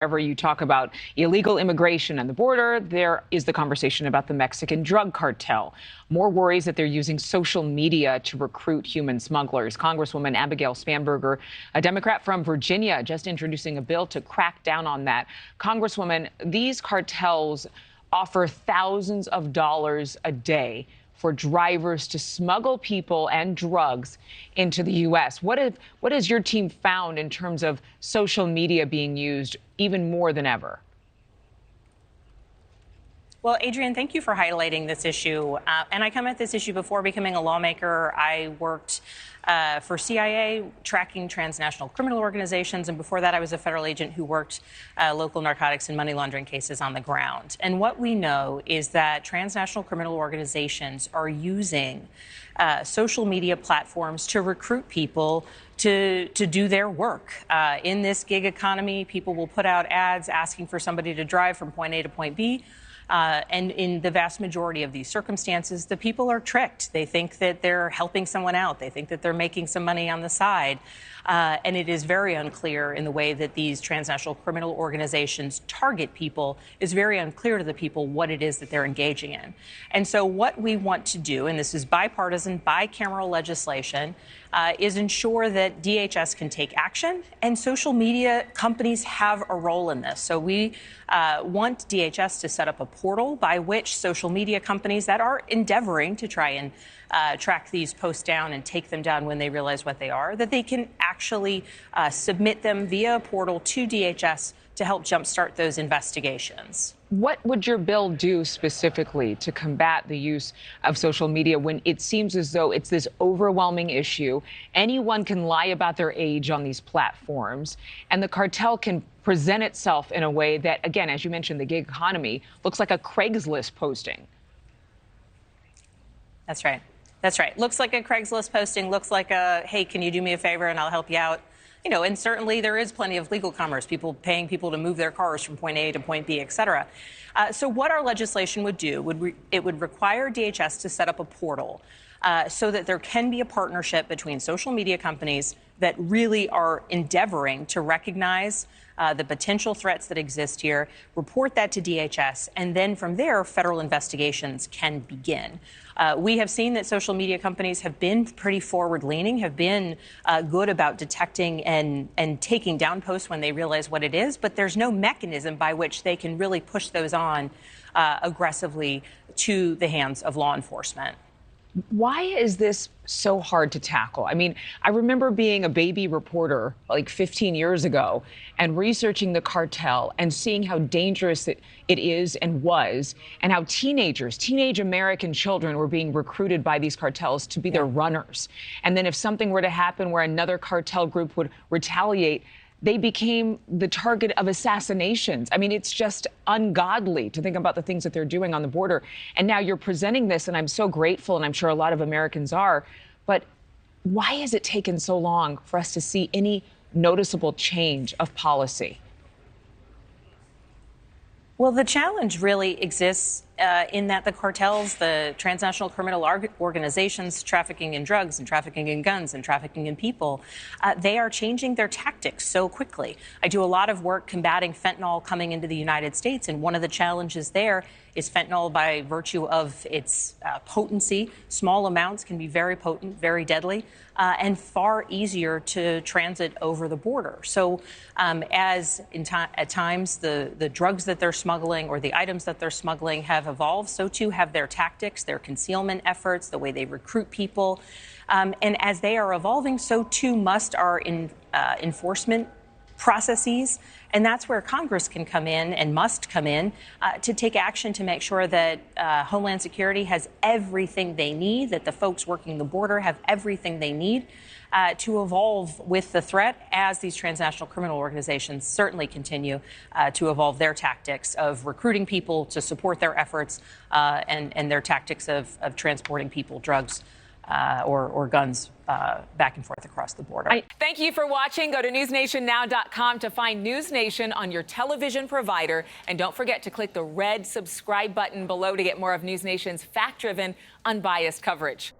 Whenever you talk about illegal immigration and the border, there is the conversation about the Mexican drug cartel. More worries that they're using social media to recruit human smugglers. Congresswoman Abigail Spanberger, a Democrat from Virginia, just introducing a bill to crack down on that. Congresswoman, these cartels offer thousands of dollars a day for drivers to smuggle people and drugs into the U.S. What has your team found in terms of social media being used even more than ever? Well, Adrienne, thank you for highlighting this issue. And I come at this issue before becoming a lawmaker. I worked for CIA tracking transnational criminal organizations. And before that, I was a federal agent who worked local narcotics and money laundering cases on the ground. And what we know is that transnational criminal organizations are using social media platforms to recruit people to do their work. In this gig economy, people will put out ads asking for somebody to drive from point A to point B. And in the vast majority of these circumstances, the people are tricked. They think that they're helping someone out. They think that they're making some money on the side. And it is very unclear in the way that these transnational criminal organizations target people. Is very unclear to the people what it is that they're engaging in. And so what we want to do, and this is bipartisan, bicameral legislation, is ensure that DHS can take action, and social media companies have a role in this. So we want DHS to set up a portal by which social media companies that are endeavoring to try and track these posts down and take them down when they realize what they are, that they can actually submit them via a portal to DHS to help jumpstart those investigations. What would your bill do specifically to combat the use of social media when it seems as though it's this overwhelming issue? Anyone can lie about their age on these platforms, and the cartel can present itself in a way that, again, as you mentioned, the gig economy looks like a Craigslist posting. That's right. That's right. Looks like a Craigslist posting, looks like a, hey, can you do me a favor and I'll help you out? You know, and certainly there is plenty of legal commerce, people paying people to move their cars from point A to point B, et cetera. So what our legislation would do, it would require DHS to set up a portal so that there can be a partnership between social media companies that really are endeavoring to recognize the potential threats that exist here, report that to DHS, and then from there, federal investigations can begin. We have seen that social media companies have been pretty forward-leaning, have been good about detecting and taking down posts when they realize what it is, but there's no mechanism by which they can really push those on aggressively to the hands of law enforcement. Why is this so hard to tackle? I mean, I remember being a baby reporter like 15 years ago and researching the cartel and seeing how dangerous it is and was, and how teenage American children were being recruited by these cartels to be their runners. And then if something were to happen where another cartel group would retaliate, they became the target of assassinations. I mean, it's just ungodly to think about the things that they're doing on the border. And now you're presenting this, and I'm so grateful, and I'm sure a lot of Americans are. But why has it taken so long for us to see any noticeable change of policy? Well, the challenge really exists in that the cartels, the transnational criminal organizations trafficking in drugs and trafficking in guns and trafficking in people, they are changing their tactics so quickly. I do a lot of work combating fentanyl coming into the United States, and one of the challenges there is fentanyl by virtue of its potency. Small amounts can be very potent, very deadly, and far easier to transit over the border. So at times the drugs that they're smuggling or the items that they're smuggling have evolved, so too have their tactics, their concealment efforts, the way they recruit people. And as they are evolving, so too must our enforcement processes. And that's where Congress can come in and must come in to take action to make sure that Homeland Security has everything they need, that the folks working the border have everything they need to evolve with the threat as these transnational criminal organizations certainly continue to evolve their tactics of recruiting people to support their efforts and their tactics of transporting people, drugs, or guns back and forth across the border. Thank you for watching. Go to newsnationnow.com to find NewsNation on your television provider. And don't forget to click the red subscribe button below to get more of NewsNation's fact-driven, unbiased coverage.